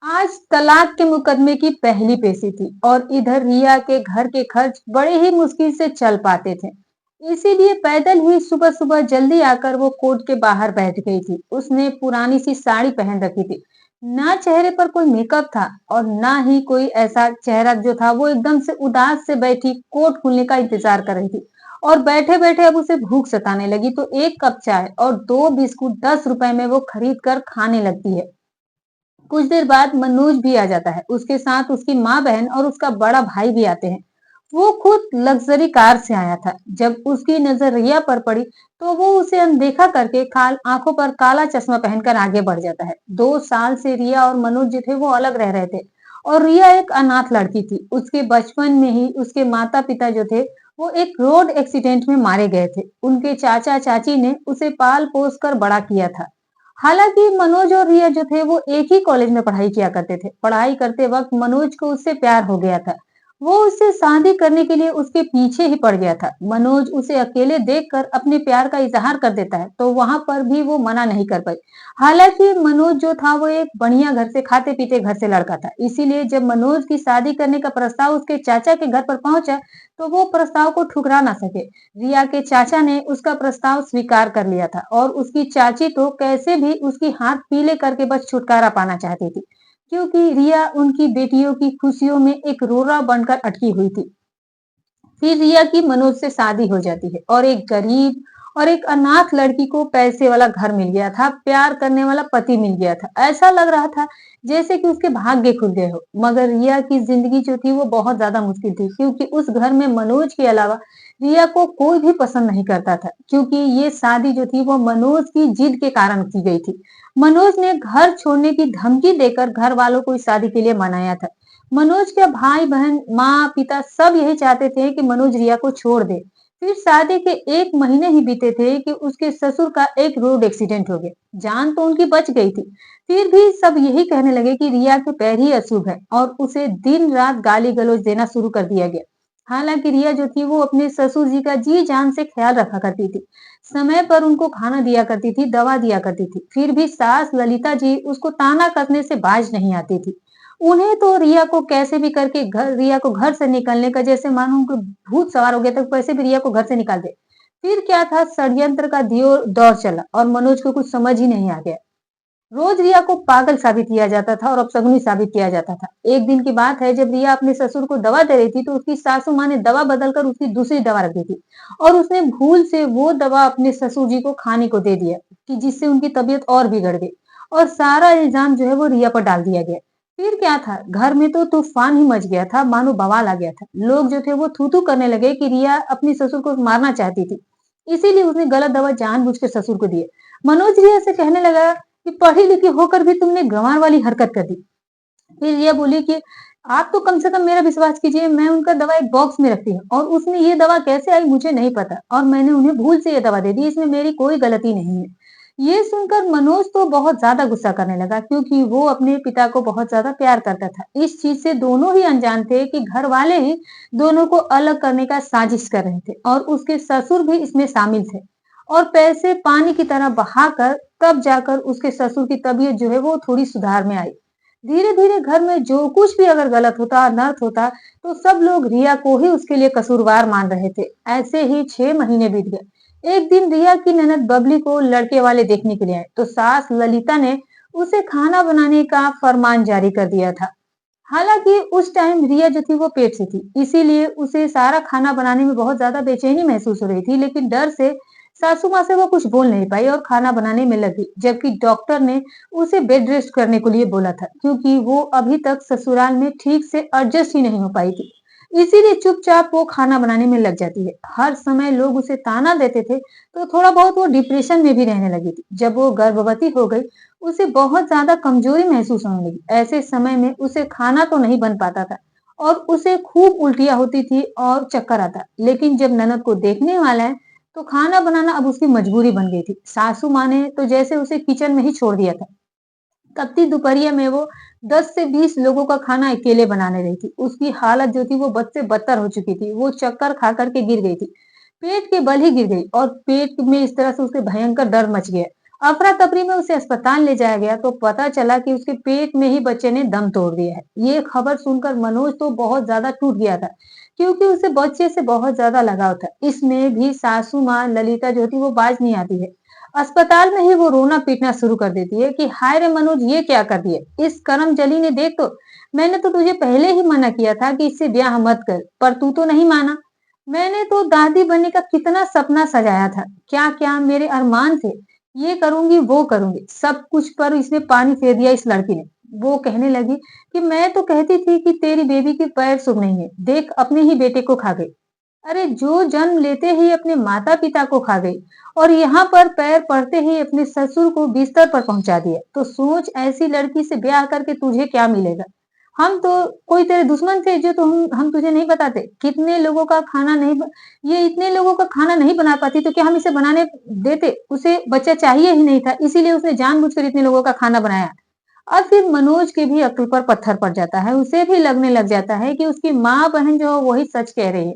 आज तलाक के मुकदमे की पहली पेशी थी और इधर रिया के घर के खर्च बड़े ही मुश्किल से चल पाते थे। इसीलिए पैदल ही सुबह सुबह जल्दी आकर वो कोर्ट के बाहर बैठ गई थी। उसने पुरानी सी साड़ी पहन रखी थी। ना चेहरे पर कोई मेकअप था और ना ही कोई ऐसा चेहरा जो था वो एकदम से उदास से बैठी कोर्ट खुलने का इंतजार कर रही थी। और बैठे बैठे अब उसे भूख सताने लगी तो एक कप चाय और दो बिस्कुट 10 रुपए में वो खरीद कर खाने लगती है। कुछ देर बाद मनोज भी आ जाता है। उसके साथ उसकी माँ बहन और उसका बड़ा भाई भी आते हैं। वो खुद लग्जरी कार से आया था। जब उसकी नजर रिया पर पड़ी तो वो उसे अनदेखा करके खाल आंखों पर काला चश्मा पहनकर आगे बढ़ जाता है। 2 साल से रिया और मनोज जो थे वो अलग रह रहे थे और रिया एक अनाथ लड़की थी। उसके बचपन में ही उसके माता पिता जो थे वो एक रोड एक्सीडेंट में मारे गए थे। उनके चाचा चाची ने उसे पाल पोस कर बड़ा किया था। हालांकि मनोज और रिया जो थे वो एक ही कॉलेज में पढ़ाई किया करते थे। पढ़ाई करते वक्त मनोज को उससे प्यार हो गया था। वो उससे शादी करने के लिए उसके पीछे ही पड़ गया था। मनोज उसे अकेले देखकर अपने प्यार का इजहार कर देता है तो वहां पर भी वो मना नहीं कर पाई। हालांकि मनोज जो था वो एक बढ़िया घर से खाते पीते घर से लड़का था। इसीलिए जब मनोज की शादी करने का प्रस्ताव उसके चाचा के घर पर पहुंचा तो वो प्रस्ताव को ठुकरा ना सके। रिया के चाचा ने उसका प्रस्ताव स्वीकार कर लिया था और उसकी चाची तो कैसे भी उसकी हाथ पीले करके बस छुटकारा पाना चाहती थी, क्योंकि रिया उनकी बेटियों की खुशियों में एक रोड़ा बनकर अटकी हुई थी। फिर रिया की मनोज से शादी हो जाती है और एक गरीब और एक अनाथ लड़की को पैसे वाला घर मिल गया था, प्यार करने वाला पति मिल गया था। ऐसा लग रहा था जैसे कि उसके भाग्य खुल गए हो। मगर रिया की जिंदगी जो थी वो बहुत ज्यादा मुश्किल थी, क्योंकि उस घर में मनोज के अलावा रिया को कोई भी पसंद नहीं करता था, क्योंकि ये शादी जो थी वो मनोज की जिद के कारण की गई थी। मनोज ने घर छोड़ने की धमकी देकर घर वालों को इस शादी के लिए मनाया था। मनोज के भाई बहन माँ पिता सब यही चाहते थे कि मनोज रिया को छोड़ दे। फिर शादी के 1 महीने ही बीते थे कि उसके ससुर का एक रोड एक्सीडेंट हो गया। जान तो उनकी बच गई थी, फिर भी सब यही कहने लगे कि रिया के पैर ही अशुभ है और उसे दिन रात गाली गलौज देना शुरू कर दिया गया। हालांकि रिया जो थी वो अपने ससुर जी का जी जान से ख्याल रखा करती थी। समय पर उनको खाना दिया करती थी, दवा दिया करती थी। फिर भी सास ललिता जी उसको ताना कसने से बाज नहीं आती थी। उन्हें तो रिया को कैसे भी करके रिया को घर से निकलने का जैसे मानो उनको भूत सवार हो गया था, वैसे भी रिया को घर से निकाल दे। फिर क्या था, षड्यंत्र का दौर चला और मनोज को कुछ समझ ही नहीं आ गया। रोज रिया को पागल साबित किया जाता था और अपशगुनी साबित किया जाता था। एक दिन की बात है, जब रिया अपने ससुर को दवा दे रही थी तो उसकी सासू माँ ने दवा बदलकर उसकी दूसरी दवा रख दी थी और उसने भूल से वो दवा अपने ससुर जी को खाने को दे दिया, कि जिससे उनकी तबीयत और बिगड़ गई और सारा इल्जाम जो है वो रिया पर डाल दिया गया। फिर क्या था, घर में तो तूफान ही मच गया था, मानो बवाल आ गया था। लोग जो थे वो थू थू करने लगे कि रिया अपनी ससुर को मारना चाहती थी, इसीलिए उसने गलत दवा जानबूझ के ससुर को दी। मनोज रिया से कहने लगा कि पढ़ी लिखी होकर भी तुमने गंवार वाली हरकत कर दी। फिर रिया बोली कि आप तो कम से कम मेरा विश्वास कीजिए, मैं उनका दवा एक बॉक्स में रखती हूँ और उसमें ये दवा कैसे आई मुझे नहीं पता और मैंने उन्हें भूल से ये दवा दे दी, इसमें मेरी कोई गलती नहीं है। ये सुनकर मनोज तो बहुत ज्यादा गुस्सा करने लगा, क्योंकि वो अपने पिता को बहुत ज्यादा प्यार करता था। इस चीज से दोनों ही अनजान थे कि घर वाले ही दोनों को अलग करने का साजिश कर रहे थे और उसके ससुर भी इसमें शामिल थे। और पैसे पानी की तरह बहाकर तब जाकर उसके ससुर की तबीयत जो है वो थोड़ी सुधार में आई। धीरे धीरे घर में जो कुछ भी अगर गलत होता अनर्थ होता तो सब लोग रिया को ही उसके लिए कसूरवार मान रहे थे। ऐसे ही 6 महीने बीत गए। एक दिन रिया की ननद बबली को लड़के वाले देखने के लिए आए तो सास ललिता ने उसे खाना बनाने का फरमान जारी कर दिया था। हालांकि उस टाइम रिया जो थी वो पेट से थी, इसीलिए उसे सारा खाना बनाने में बहुत ज्यादा बेचैनी महसूस हो रही थी, लेकिन डर से सासू माँ से वो कुछ बोल नहीं पाई और खाना बनाने में लगी। जबकि डॉक्टर ने उसे बेड रेस्ट करने के लिए बोला था, क्योंकि वो अभी तक ससुराल में ठीक से एडजस्ट ही नहीं हो पाई थी। इसीलिए चुपचाप वो खाना बनाने में लग जाती है। हर समय लोग उसे ताना देते थे तो थोड़ा बहुत वो डिप्रेशन में भी रहने लगी थी। जब वो गर्भवती हो गई उसे बहुत ज्यादा कमजोरी महसूस होने लगी। ऐसे समय में उसे खाना तो नहीं बन पाता था और उसे खूब उल्टियां होती थी और चक्कर आता। लेकिन जब ननद को देखने वाला है तो खाना बनाना अब उसकी मजबूरी बन गई थी। सासू माँ ने तो जैसे उसे किचन में ही छोड़ दिया था। तपती दोपहरिया में वो 10 से 20 लोगों का खाना अकेले बनाने रही थी। उसकी हालत जो थी वो बद से बदतर हो चुकी थी। वो चक्कर खा करके गिर गई थी, पेट के बल ही गिर गई और पेट में इस तरह से उसे भयंकर दर्द मच गया अफरा तफरी में उसे अस्पताल ले जाया गया तो पता चला कि उसके पेट में ही बच्चे ने दम तोड़ दिया है। ये खबर सुनकर मनोज तो बहुत ज्यादा टूट गया था, क्योंकि उसे बच्चे से बहुत ज्यादा लगाव था। इसमें भी सासू माँ ललिता जो थी वो बाज नहीं आती है। अस्पताल में ही वो रोना पीटना शुरू कर देती है कि हाय रे मनोज, ये क्या कर दिया इस करम जली ने, देख तो मैंने तो तुझे पहले ही मना किया था कि इससे ब्याह मत कर, पर तू तो नहीं माना। मैंने तो दादी बनने का कितना सपना सजाया था, क्या क्या मेरे अरमान थे, ये करूंगी वो करूंगी, सब कुछ पर इसने पानी फेर दिया इस लड़की ने। वो कहने लगी कि मैं तो कहती थी कि तेरी बेबी के पैर शुभ नहीं है, देख अपने ही बेटे को खा गई। अरे जो जन्म लेते ही अपने माता पिता को खा गई और यहाँ पर पैर पड़ते ही अपने ससुर को बिस्तर पर पहुंचा दिया, तो सोच ऐसी लड़की से ब्याह करके तुझे क्या मिलेगा। हम तो कोई तेरे दुश्मन थे जो हम तुझे नहीं बताते, कितने लोगों का खाना नहीं ये इतने लोगों का खाना नहीं बना पाती तो क्या हम इसे बनाने देते। उसे बच्चा चाहिए ही नहीं था, इसीलिए उसने जानबूझकर इतने लोगों का खाना बनाया। और फिर मनोज के भी अक्ल पर पत्थर पड़ जाता है, उसे भी लगने लग जाता है कि उसकी माँ बहन जो है वही सच कह रही है।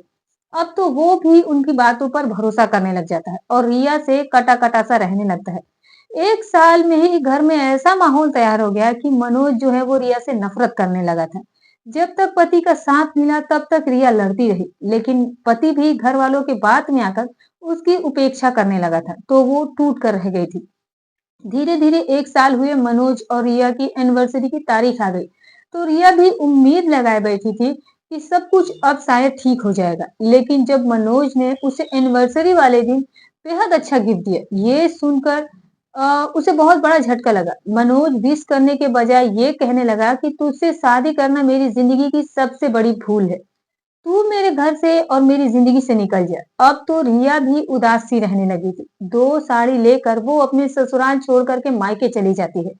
अब तो वो भी उनकी बातों पर भरोसा करने लग जाता है और रिया से कटा कटा सा रहने लगता है। 1 साल में ही घर में ऐसा माहौल तैयार हो गया कि मनोज जो है वो रिया से नफरत करने लगा था। जब तक पति का साथ मिला तब तक रिया लड़ती रही, लेकिन पति भी घर वालों के बात में आकर उसकी उपेक्षा करने लगा था, तो वो टूट कर रह गई थी। धीरे धीरे 1 साल हुए, मनोज और रिया की एनिवर्सरी की तारीख आ गई। तो रिया भी उम्मीद लगाए बैठी थी कि सब कुछ अब शायद ठीक हो जाएगा, लेकिन जब मनोज ने उसे एनिवर्सरी वाले दिन बेहद अच्छा गिफ्ट दिया, ये सुनकर उसे बहुत बड़ा झटका लगा। मनोज विश करने के बजाय ये कहने लगा कि तुझसे शादी करना मेरी जिंदगी की सबसे बड़ी भूल है, तू मेरे घर से और मेरी जिंदगी से निकल जा। अब तो रिया भी उदास सी रहने लगी थी। 2 साड़ी लेकर वो अपने ससुराल छोड़ करके मायके चली जाती है,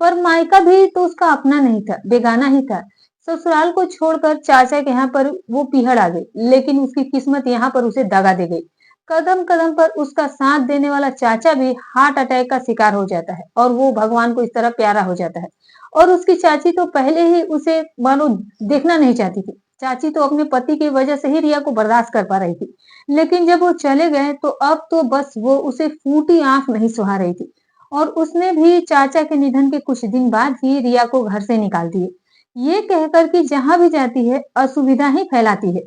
पर मायका भी तो उसका अपना नहीं था, बेगाना ही था। ससुराल को छोड़कर चाचा के यहाँ पर वो पिहड़ आ गई, लेकिन उसकी किस्मत यहाँ पर उसे दगा दे गई। कदम कदम पर उसका साथ देने वाला चाचा भी हार्ट अटैक का शिकार हो जाता है और वो भगवान को इस तरह प्यारा हो जाता है। और उसकी चाची तो पहले ही उसे मानो देखना नहीं चाहती थी। चाची तो अपने पति की वजह से ही रिया को बर्दाश्त कर पा रही थी, लेकिन जब वो चले गए तो अब तो बस वो उसे फूटी आंख नहीं सुहा रही थी। और उसने भी चाचा के निधन के कुछ दिन बाद ही रिया को घर से निकाल दिए, ये कहकर कि जहां भी जाती है असुविधा ही फैलाती है,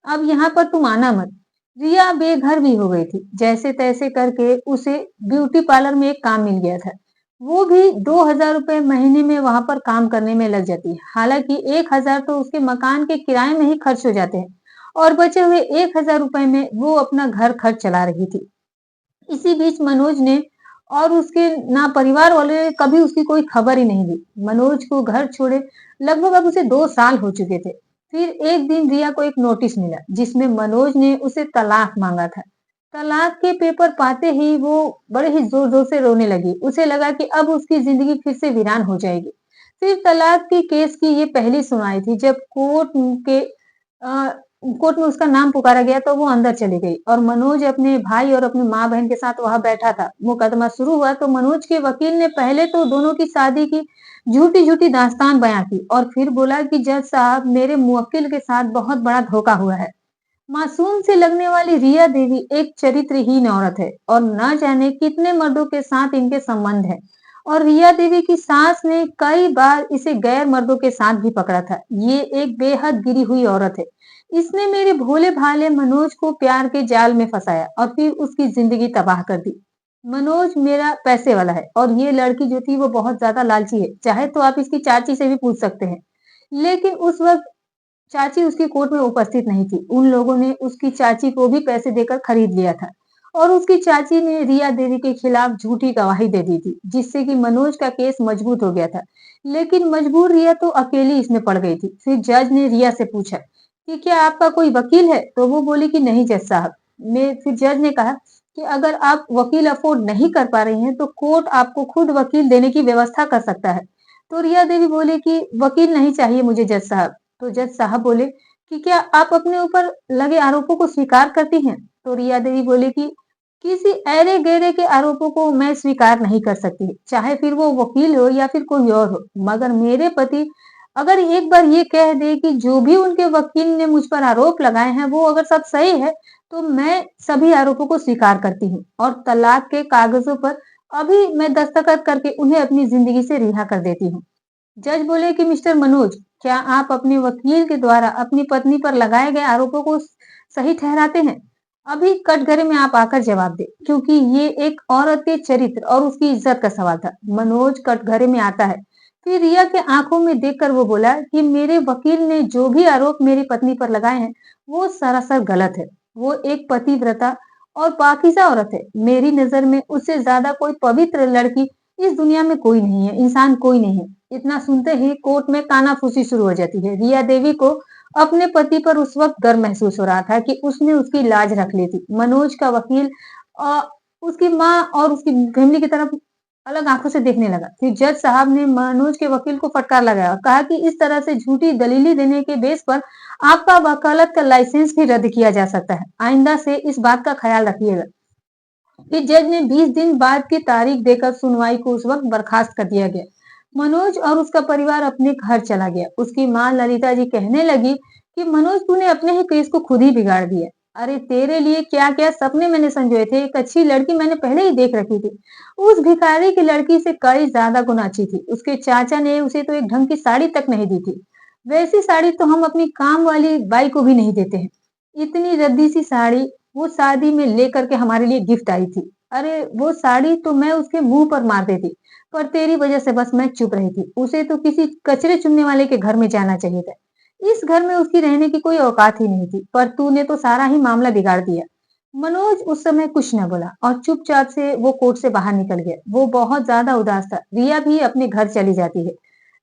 अब यहाँ पर तुम आना मत। रिया बेघर भी हो गई थी, जैसे तैसे करके उसे ब्यूटी पार्लर में एक काम मिल गया था। वो भी 2,000 रुपए महीने में वहां पर काम करने में लग जाती है। हालांकि 1,000 तो उसके मकान के किराए में ही खर्च हो जाते हैं और बचे हुए 1,000 रुपए में वो अपना घर खर्च चला रही थी। इसी बीच मनोज ने और उसके ना परिवार वाले कभी उसकी कोई खबर ही नहीं दी। मनोज को घर छोड़े लगभग अब उसे 2 साल हो चुके थे। फिर एक दिन रिया को एक नोटिस मिला जिसमें मनोज ने उसे तलाक मांगा था। तलाक के पेपर पाते ही वो बड़े ही जोर जोर से रोने लगी। उसे लगा कि अब उसकी जिंदगी फिर से वीरान हो जाएगी। फिर तलाक के केस की ये पहली सुनवाई थी जब के अ, कोर्ट में उसका नाम पुकारा गया तो वो अंदर चली गई और मनोज अपने भाई और अपनी माँ बहन के साथ वहां बैठा था। मुकदमा शुरू हुआ तो मनोज के वकील ने पहले तो दोनों की शादी की झूठी झूठी दास्तान बयां की और फिर बोला कि जज साहब, मेरे मुवक्किल के साथ बहुत बड़ा धोखा हुआ है। मासूम से लगने वाली रिया देवी एक चरित्रहीन औरत है और न जाने कितने मर्दों के साथ इनके संबंध है। और रिया देवी की सास ने कई बार इसे गैर मर्दों के साथ भी पकड़ा था। ये एक बेहद गिरी हुई औरत है। इसने मेरे भोले भाले मनोज को प्यार के जाल में फंसाया और फिर उसकी जिंदगी तबाह कर दी। मनोज मेरा पैसे वाला है और ये लड़की जो थी वो बहुत ज्यादा लालची है, चाहे तो आप इसकी चाची से भी पूछ सकते हैं। लेकिन उस वक्त चाची उसकी कोर्ट में उपस्थित नहीं थी। उन लोगों ने उसकी चाची को भी पैसे देकर खरीद लिया था और उसकी चाची ने रिया देवी के खिलाफ झूठी गवाही दे दी थी, जिससे कि मनोज का केस मजबूत हो गया था। लेकिन मजबूर रिया तो अकेली इसमें पड़ गई थी। फिर जज ने रिया से पूछा कि क्या आपका कोई वकील है, तो वो बोली कि नहीं जज साहब। मैं फिर जज ने कहा कि अगर आप वकील अफोर्ड नहीं कर पा रही हैं तो कोर्ट आपको खुद वकील देने की व्यवस्था कर सकता है। तो रिया देवी बोले कि वकील नहीं चाहिए मुझे जज साहब। तो जज साहब बोले कि क्या आप अपने ऊपर लगे आरोपों को स्वीकार करती हैं? तो रिया देवी बोले कि किसी ऐरे गैरे के आरोपों को मैं स्वीकार नहीं कर सकती, चाहे फिर वो वकील हो या फिर कोई और हो। मगर मेरे पति अगर एक बार ये कह दे कि जो भी उनके वकील ने मुझ पर आरोप लगाए हैं वो अगर सब सही है, तो मैं सभी आरोपों को स्वीकार करती हूँ और तलाक के कागजों पर अभी मैं दस्तखत करके उन्हें अपनी जिंदगी से रिहा कर देती हूँ। जज बोले कि मिस्टर मनोज, क्या आप अपने वकील के द्वारा अपनी पत्नी पर लगाए गए आरोपों को सही ठहराते हैं? अभी कटघरे में आप आकर जवाब दें, क्योंकि ये एक औरत के चरित्र और उसकी इज्जत का सवाल था। मनोज कटघरे में आता है। फिर रिया के आंखों में देखकर वो बोला कि मेरे वकील ने जो भी आरोप मेरी पत्नी पर लगाए हैं, वो सरासर गलत है। वो एक पतिव्रता और पाकीज़ा औरत है। मेरी नजर में उससे ज्यादा कोई पवित्र लड़की इस दुनिया में कोई नहीं है, इंसान कोई नहीं है। इतना सुनते ही कोर्ट में कानाफूसी शुरू हो जाती है। रिया देवी को अपने पति पर उस वक्त गर्व महसूस हो रहा था कि उसने उसकी लाज रख ली थी। मनोज का वकील अ, उसकी माँ और उसकी फैमिली की तरफ अलग आंखों से देखने लगा। फिर जज साहब ने मनोज के वकील को फटकार लगाया और कहा कि इस तरह से झूठी दलीलें देने के बेस पर आपका वकालत का लाइसेंस भी रद्द किया जा सकता है। आइंदा से इस बात का ख्याल रखिएगा। फिर जज ने 20 दिन बाद की तारीख देकर सुनवाई को उस वक्त बर्खास्त कर दिया गया। मनोज और उसका परिवार अपने घर चला गया। उसकी माँ ललिता जी कहने लगी कि मनोज, तूने अपने ही केस को खुद ही बिगाड़ दिया। अरे तेरे लिए क्या क्या सपने मैंने संजोए थे। एक अच्छी लड़की मैंने पहले ही देख रखी थी। उस भिखारी की लड़की से कई ज्यादा गुना अच्छी थी। उसके चाचा ने उसे तो एक ढंग की साड़ी तक नहीं दी थी। वैसी साड़ी तो हम अपनी काम वाली बाई को भी नहीं देते हैं। इतनी रद्दी सी साड़ी वो शादी में लेकर के हमारे लिए गिफ्ट आई थी। अरे वो साड़ी तो मैं उसके मुंह पर मार देती, पर तेरी वजह से बस मैं चुप रही थी। उसे तो किसी कचरे चुनने वाले के घर में जाना चाहिए था। इस घर में उसकी रहने की कोई औकात ही नहीं थी, पर तूने तो सारा ही मामला बिगाड़ दिया। मनोज उस समय कुछ न बोला और चुपचाप से वो कोर्ट से बाहर निकल गया। वो बहुत ज्यादा उदास था। रिया भी अपने घर चली जाती है।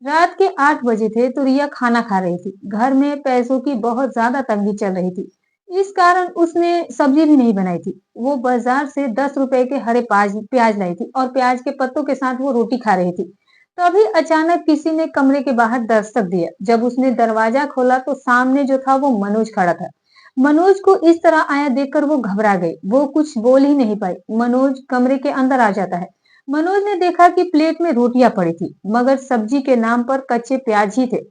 रात के 8 बजे थे तो रिया खाना खा रही थी। घर में पैसों की बहुत ज्यादा तंगी चल रही थी। इस कारण उसने सब्जी भी नहीं बनाई थी। वो बाजार से 10 रुपए के हरे प्याज लाई थी और प्याज के पत्तों के साथ वो रोटी खा रही थी। तभी अचानक किसी ने कमरे के बाहर दस्तक दिया। जब उसने दरवाजा खोला तो सामने जो था वो मनोज खड़ा था। मनोज को इस तरह आया देखकर वो घबरा गई। वो कुछ बोल ही नहीं पाई। मनोज कमरे के अंदर आ जाता है। मनोज ने देखा कि प्लेट में रोटियां पड़ी थी, मगर सब्जी के नाम पर कच्चे प्याज ही थे।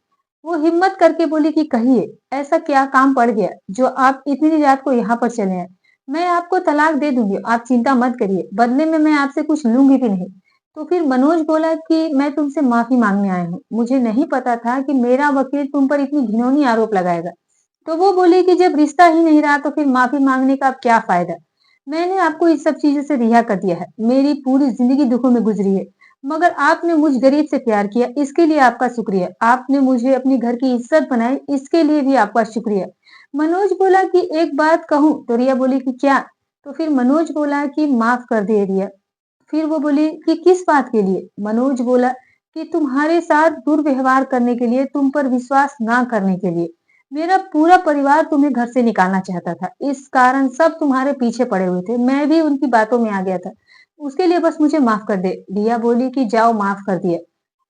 वो हिम्मत करके बोली कि कहिए, ऐसा क्या काम पड़ गया जो आप इतनी रात को यहाँ पर चले आए? मैं आपको तलाक दे दूंगी, आप चिंता मत करिए। बदले में मैं आपसे कुछ लूंगी भी नहीं। तो फिर मनोज बोला कि मैं तुमसे माफी मांगने आया हूँ। मुझे नहीं पता था कि मेरा वकील तुम पर इतनी घिनौनी आरोप लगाएगा। तो वो बोली कि जब रिश्ता ही नहीं रहा तो फिर माफी मांगने का अब क्या फायदा। मैंने आपको इस सब चीजों से रिहा कर दिया है। मेरी पूरी जिंदगी दुखों में गुजरी है, मगर आपने मुझ गरीब से प्यार किया, इसके लिए आपका शुक्रिया। आपने मुझे अपनी घर की इज्जत बनाई, इसके लिए भी आपका शुक्रिया। मनोज बोला कि एक बात कहूं? तो रिया बोली कि क्या? तो फिर मनोज बोला कि माफ कर दे रिया। फिर वो बोली कि किस बात के लिए? मनोज बोला कि तुम्हारे साथ दुर्व्यवहार करने के लिए, तुम पर विश्वास ना करने के लिए। मेरा पूरा परिवार तुम्हें घर से निकालना चाहता था। इस कारण सब तुम्हारे पीछे पड़े हुए थे। मैं भी उनकी बातों में आ गया था। उसके लिए बस मुझे माफ कर दे। रिया बोली कि जाओ, माफ कर दिया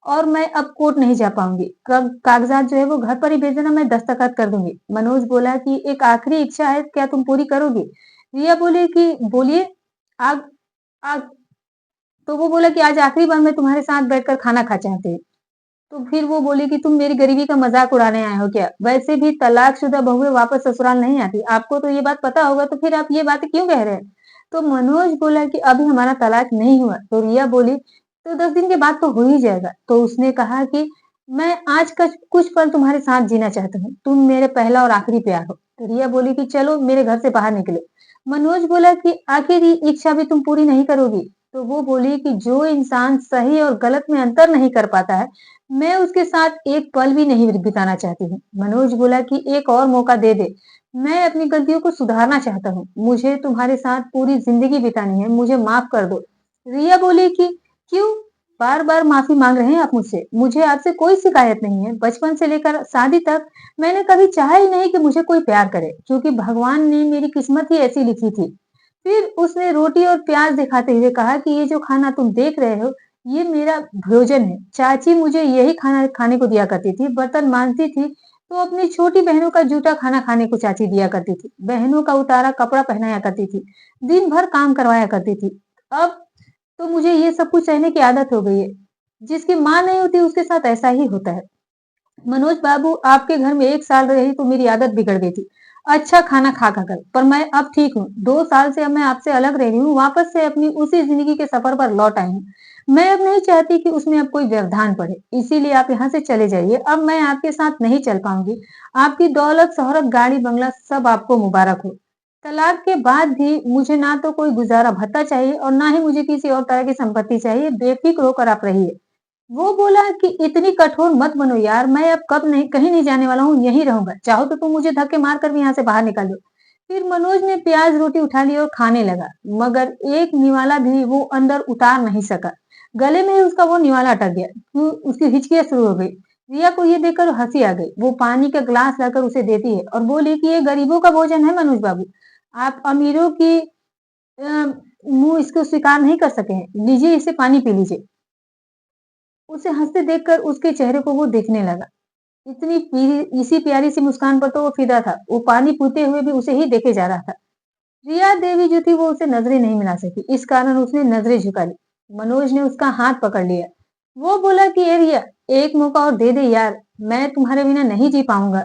और मैं अब कोर्ट नहीं जा पाऊंगी। कागजात जो है वो घर पर ही भेज देना, मैं दस्तखत कर दूंगी। मनोज बोला कि एक आखिरी इच्छा है, क्या तुम पूरी करोगी? रिया बोली कि बोलिए। आग आग तो वो बोला कि आज आखिरी बार मैं तुम्हारे साथ बैठकर खाना खा चाहती हूँ। तो फिर वो बोली कि तुम मेरी गरीबी का मजाक उड़ाने आए हो क्या? वैसे भी तलाकशुदा बहुएं वापस ससुराल नहीं आती। आपको तो ये बात पता होगा, तो फिर आप ये बातें क्यों कह रहे हैं? तो मनोज बोला कि अभी हमारा तलाक नहीं हुआ। तो रिया बोली तो 10 दिन के बाद तो हो ही जाएगा। तो उसने कहा कि मैं आज का कुछ पल तुम्हारे साथ जीना चाहता हूँ। तुम मेरे पहला और आखिरी प्यार हो। तो रिया बोली कि चलो मेरे घर से बाहर निकले। मनोज बोला कि आखिर ये इच्छा भी तुम पूरी नहीं करोगी? तो वो बोली कि जो इंसान सही और गलत में अंतर नहीं कर पाता है, मैं उसके साथ एक पल भी नहीं बिताना चाहती हूँ। मनोज बोला कि एक और मौका दे दे। मैं अपनी गलतियों को सुधारना चाहता हूँ। मुझे तुम्हारे साथ पूरी जिंदगी बितानी है। मुझे माफ कर दो। रिया बोली कि क्यों बार बार माफी मांग रहे हैं आप मुझसे? मुझे आपसे कोई शिकायत नहीं है। बचपन से लेकर शादी तक मैंने कभी चाहा ही नहीं कि मुझे कोई प्यार करे, क्योंकि भगवान ने मेरी किस्मत ही ऐसी लिखी थी। फिर उसने रोटी और प्याज दिखाते हुए कहा कि ये जो खाना तुम देख रहे हो, ये मेरा भोजन है। चाची मुझे यही खाना खाने को दिया करती थी। बर्तन मांजती थी तो अपनी छोटी बहनों का जूठा खाना खाने को चाची दिया करती थी। बहनों का उतारा कपड़ा पहनाया करती थी। दिन भर काम करवाया करती थी। अब तो मुझे ये सब कुछ सहने की आदत हो गई है। जिसकी माँ नहीं होती उसके साथ ऐसा ही होता है। मनोज बाबू, आपके घर में 1 साल रही तो मेरी आदत बिगड़ गई थी। अच्छा खाना खा कर, पर मैं अब ठीक हूँ। 2 साल से अब मैं आपसे अलग रह रही हूँ, वापस से अपनी उसी ज़िंदगी के सफ़र पर लौट आई हूँ। मैं अब नहीं चाहती कि उसमें अब कोई व्यवधान पड़े, इसीलिए आप यहाँ से चले जाइए। अब मैं आपके साथ नहीं चल पाऊँगी। आपकी दौलत, शोहरत, गाड़ी, बंगला सब आपको मुबारक हो। तलाक के बाद भी मुझे ना तो कोई गुज़ारा भत्ता चाहिए और ना ही मुझे किसी और तरह की संपत्ति चाहिए। बेफ़िक्र होकर आप रहिए। वो बोला कि इतनी कठोर मत बनो यार, मैं अब कब नहीं कहीं नहीं जाने वाला हूँ, यहीं रहूँगा। चाहो तो तुम मुझे धक्के मार कर भी यहाँ से बाहर निकाल दो। फिर मनोज ने प्याज रोटी उठा ली और खाने लगा, मगर एक निवाला भी वो अंदर उतार नहीं सका। गले में ही उसका वो निवाला अटक गया। उसकी हिचकियाँ शुरू हो गई। रिया को ये देखकर हंसी आ गई। वो पानी का ग्लास लाकर उसे देती है और बोली कि ये गरीबों का भोजन है मनोज बाबू। आप अमीरों की मुंह इसको स्वीकार नहीं कर सके हैं। लीजिए इसे पानी पी लीजिए। उसे हँसते देखकर उसके चेहरे को वो देखने लगा। इसी प्यारी सी मुस्कान पर तो वो फ़िदा था। वो पानी पीते हुए भी उसे ही देखे जा रहा था। रिया देवी जो थी वो उसे नज़रें नहीं मिला सकी। इस कारण उसने नज़रें झुका ली। मनोज ने उसका हाथ पकड़ लिया। वो बोला कि ए रिया, एक मौका और दे दे यार, मैं तुम्हारे बिना नहीं जी पाऊँगा।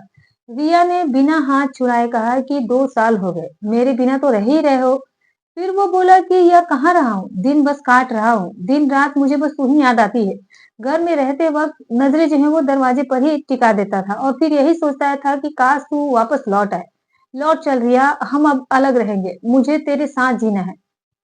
रिया ने बिना हाथ छुड़ाए कहा कि 2 साल हो गए, मेरे बिना तो रह ही रहे हो। फिर वो बोला कि यार कहाँ रहा हूँ, दिन बस काट रहा हूँ, दिन रात मुझे बस तू ही याद आती है। घर में रहते वक्त नजरें जो है वो दरवाजे पर ही टिका देता था और फिर यही सोचता था कि काश तू वापस लौट आए। लौट चल रिया, हम अब अलग रहेंगे, मुझे तेरे साथ जीना है।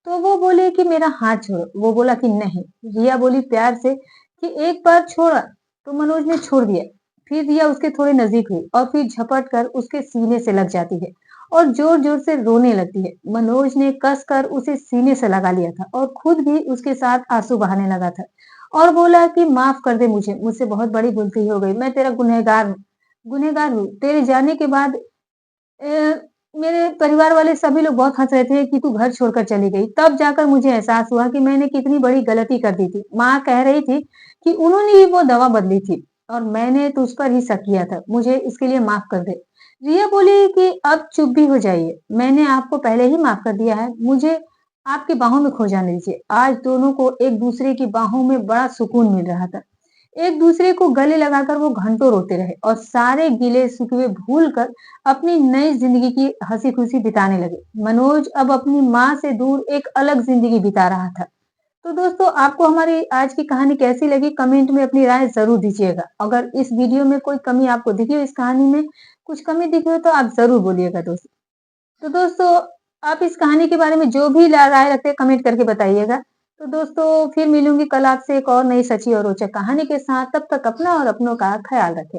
तो वो बोले कि मेरा हाथ छोड़ो। वो बोला कि नहीं। रिया बोली प्यार से कि एक बार छोड़ा। तो मनोज ने छोड़ दिया। फिर रिया उसके थोड़े नजदीक हुई और फिर झपट कर उसके सीने से लग जाती है और जोर जोर से रोने लगती है। मनोज ने कस कर उसे सीने से लगा लिया था और खुद भी उसके साथ आंसू बहाने लगा था और बोला कि माफ कर दे मुझे, मुझसे बहुत बड़ी गलती हो गई, मैं तेरा गुनहगार हूँ। तेरे जाने के बाद मेरे परिवार वाले सभी लोग बहुत हँस रहे थे कि तू घर छोड़कर चली गई। तब जाकर मुझे एहसास हुआ कि मैंने कितनी बड़ी गलती कर दी थी। माँ कह रही थी कि उन्होंने ही वो दवा बदली थी और मैंने तुझ पर ही शक किया था। मुझे इसके लिए माफ कर दे। रिया बोली कि अब चुप भी हो जाइए। मैंने आपको पहले ही माफ कर दिया है। मुझे आपकी बाहों में खो जाने दीजिए। आज दोनों को एक दूसरे की बाहों में बड़ा सुकून मिल रहा था। एक दूसरे को गले लगाकर वो घंटों रोते रहे और सारे गिले शिकवे भूल कर अपनी नई जिंदगी की हंसी खुशी बिताने लगे। मनोज अब अपनी माँ से दूर एक अलग जिंदगी बिता रहा था। तो दोस्तों, आपको हमारी आज की कहानी कैसी लगी, कमेंट में अपनी राय जरूर दीजिएगा। अगर इस वीडियो में कोई कमी आपको दिखी हो, इस कहानी में कुछ कमी दिखी हो तो आप जरूर बोलिएगा दोस्तों। तो दोस्तों, आप इस कहानी के बारे में जो भी राय रखते हैं कमेंट करके बताइएगा। तो दोस्तों, फिर मिलूंगी कल आपसे एक और नई सच्ची और रोचक कहानी के साथ। तब तक अपना और अपनों का ख्याल रखें।